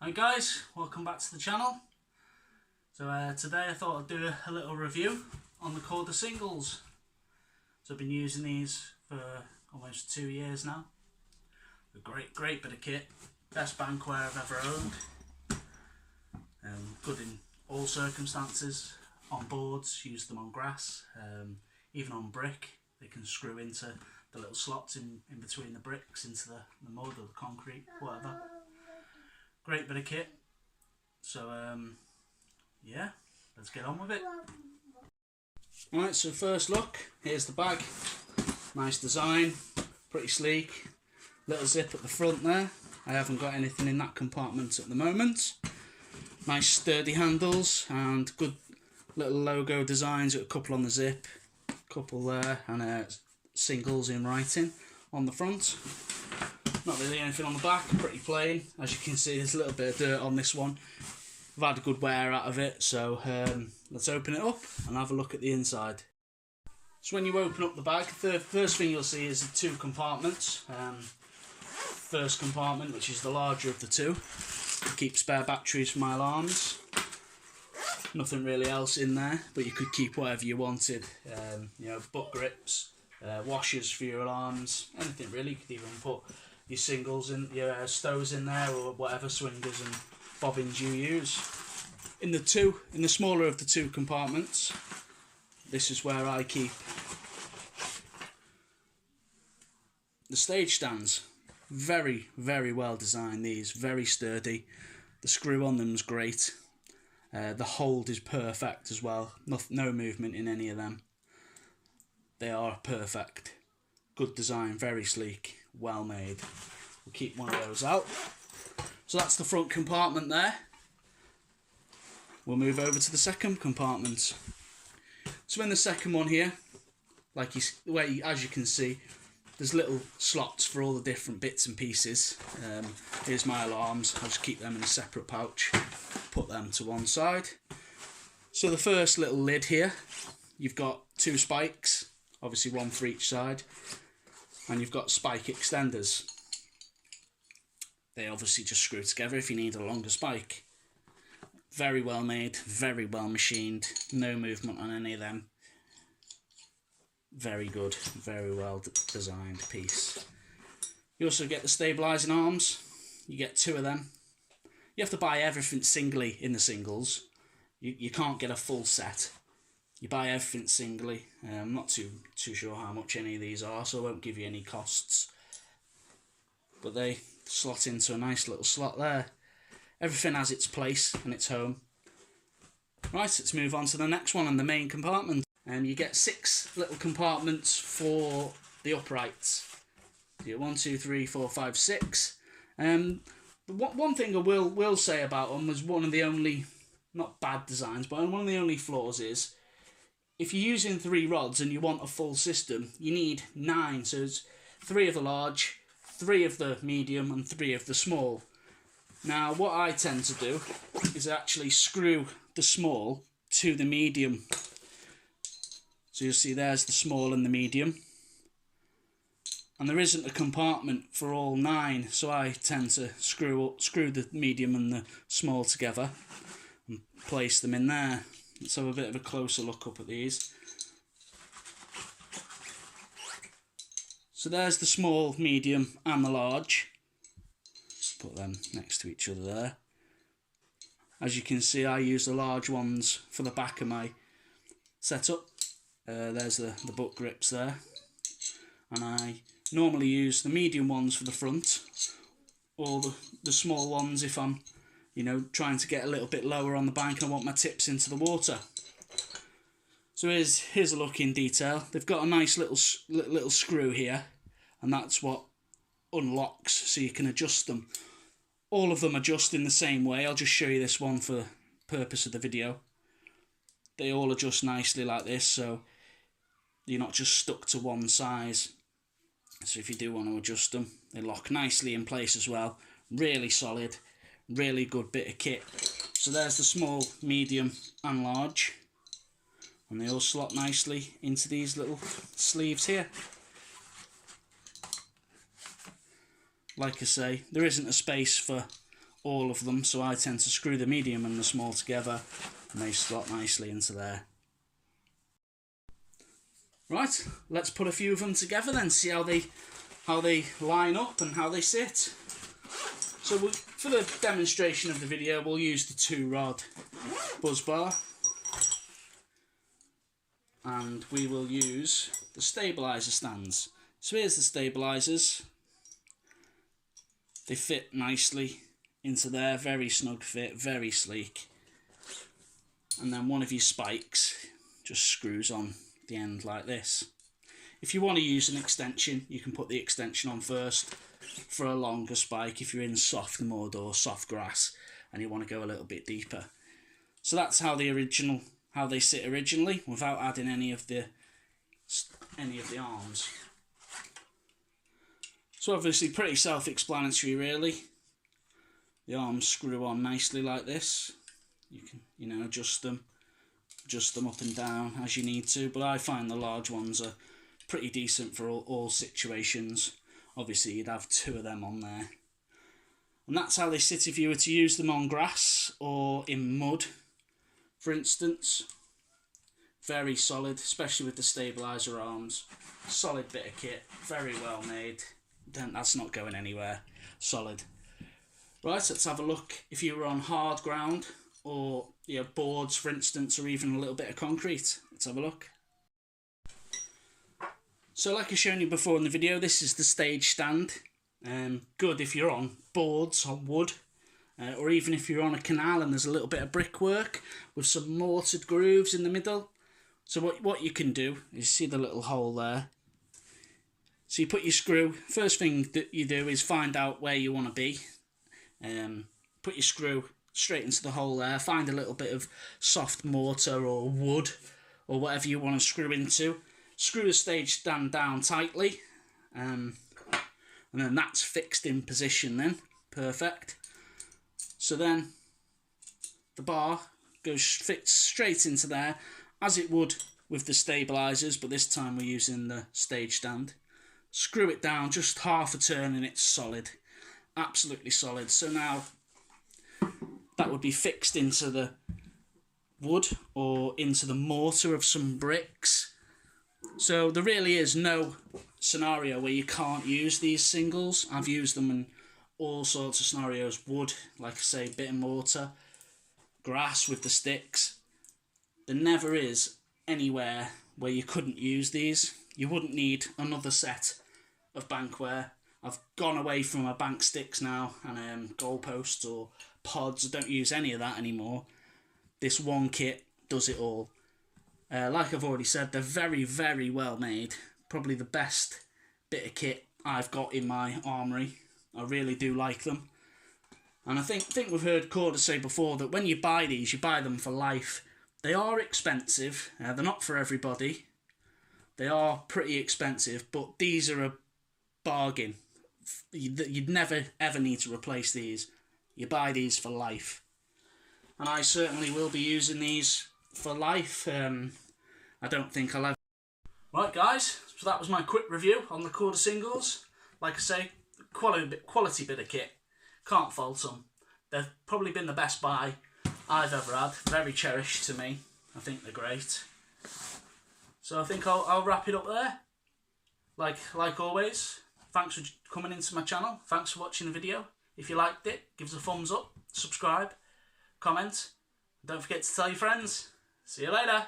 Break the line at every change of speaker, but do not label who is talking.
Hi guys, welcome back to the channel. So today I thought I'd do a little review on the Korda Singlez. So I've been using these for almost 2 years now. A great bit of kit, best bankware I've ever owned. Good in all circumstances, on boards, use them on grass, even on brick. They can screw into the little slots in between the bricks, into the mud or the concrete, whatever. Great bit of kit. So yeah, let's get on with it. Alright, so first look, here's the bag. Nice design, pretty sleek. Little zip at the front there. I haven't got anything in that compartment at the moment. Nice sturdy handles and good little logo designs, a couple on the zip, couple there, and Singlez in writing on the front. Not really anything on the back, pretty plain. As you can see, there's a little bit of dirt on this one. I've had a good wear out of it, so let's open it up and have a look at the inside. So when you open up the bag, the first thing you'll see is the two compartments. First compartment, which is the larger of the two, keep spare batteries for my alarms. Nothing really else in there, but you could keep whatever you wanted. You know, butt grips, washers for your alarms, anything really. You could even put your Singlez in, your stows in there, or whatever swingers and bobbins you use. In the smaller of the two compartments, this is where I keep the stage stands. Very well designed, these, very sturdy. The screw on them is great. The hold is perfect as well. No movement in any of them. They are perfect. Good design, very sleek, well made. We'll keep one of those out. So that's the front compartment there. We'll move over to the second compartment. So in the second one here, as you can see, there's little slots for all the different bits and pieces. Here's my alarms. I'll just keep them in a separate pouch. Put them to one side. So the first little lid here, you've got two spikes, obviously one for each side, and you've got spike extenders. They obviously just screw together if you need a longer spike. Very well made, very well machined, no movement on any of them. Very good, very well designed piece. You also get the stabilising arms. You get two of them. You have to buy everything singly in the Singlez. You can't get a full set. You buy everything singly. I'm not too sure how much any of these are, so I won't give you any costs. But they slot into a nice little slot there. Everything has its place and its home. Right, let's move on to the next one, and the main compartment. You get 6 little compartments for the uprights. You get 1, 2, 3, 4, 5, 6. One thing I will say about them was one of the only, not bad designs, but one of the only flaws is, if you're using 3 rods and you want a full system, you need 9. So it's 3 of the large, 3 of the medium, and 3 of the small. Now, what I tend to do is actually screw the small to the medium. So you'll see there's the small and the medium. And there isn't a compartment for all 9, so I tend to screw the medium and the small together and place them in there. Let's have a bit of a closer look up at these. So there's the small, medium and the large. Put them next to each other there. As you can see, I use the large ones for the back of my setup. There's the butt grips there, and I normally use the medium ones for the front, or the small ones if I'm, trying to get a little bit lower on the bank and I want my tips into the water. So here's a look in detail. They've got a nice little screw here, and that's what unlocks, so you can adjust them. All of them adjust in the same way. I'll just show you this one for the purpose of the video. They all adjust nicely like this, so you're not just stuck to one size. So if you do want to adjust them, they lock nicely in place as well. Really solid, really good bit of kit. So there's the small, medium and large, and they all slot nicely into these little sleeves here. Like I say, there isn't a space for all of them, so I tend to screw the medium and the small together and they slot nicely into there. Right, let's put a few of them together then, see how they line up and how they sit. So for the demonstration of the video, we'll use the 2-rod buzz bar, and we will use the stabiliser stands. So here's the stabilisers. They fit nicely into there, very snug fit, very sleek. And then one of your spikes just screws on the end like this. If you want to use an extension, you can put the extension on first for a longer spike if you're in soft mud or soft grass and you want to go a little bit deeper. So that's how they sit originally, without adding any of the arms. So obviously pretty self-explanatory really. The arms screw on nicely like this. You can, adjust them up and down as you need to, but I find the large ones are pretty decent for all situations. Obviously you'd have 2 of them on there. And that's how they sit if you were to use them on grass or in mud, for instance. Very solid, especially with the stabiliser arms. Solid bit of kit, very well made. That's not going anywhere. Solid. Right, let's have a look if you were on hard ground or boards, for instance, or even a little bit of concrete. Let's have a look. So like I've shown you before in the video, this is the stage stand. Good if you're on boards, on wood, or even if you're on a canal and there's a little bit of brickwork with some mortared grooves in the middle. So what you can do is, see the little hole there. So you put your screw, first thing that you do is find out where you want to be. Put your screw straight into the hole there, find a little bit of soft mortar or wood or whatever you want to screw into. Screw the stage stand down tightly, and then that's fixed in position then. Perfect. So then the bar fits straight into there, as it would with the stabilisers, but this time we're using the stage stand. Screw it down just half a turn and it's solid. Absolutely solid. So now that would be fixed into the wood or into the mortar of some bricks. So there really is no scenario where you can't use these singles. I've used them in all sorts of scenarios. Wood, like I say, bit of mortar, grass with the sticks. There never is anywhere where you couldn't use these. You wouldn't need another set of bankware. I've gone away from my bank sticks now and goalposts or pods. I don't use any of that anymore. This one kit does it all. Like I've already said, they're very, very well made. Probably the best bit of kit I've got in my armoury. I really do like them. And I think we've heard Korda say before that when you buy these, you buy them for life. They are expensive. They're not for everybody. They are pretty expensive, but these are a bargain. You'd never ever need to replace these. You buy these for life. And I certainly will be using these for life. I don't think I'll ever... Right guys, so that was my quick review on the Korda singles. Like I say, quality bit of kit. Can't fault them. They've probably been the best buy I've ever had. Very cherished to me. I think they're great. So I think I'll wrap it up there. Like always, thanks for coming into my channel. Thanks for watching the video. If you liked it, give us a thumbs up, subscribe, comment. Don't forget to tell your friends. See you later.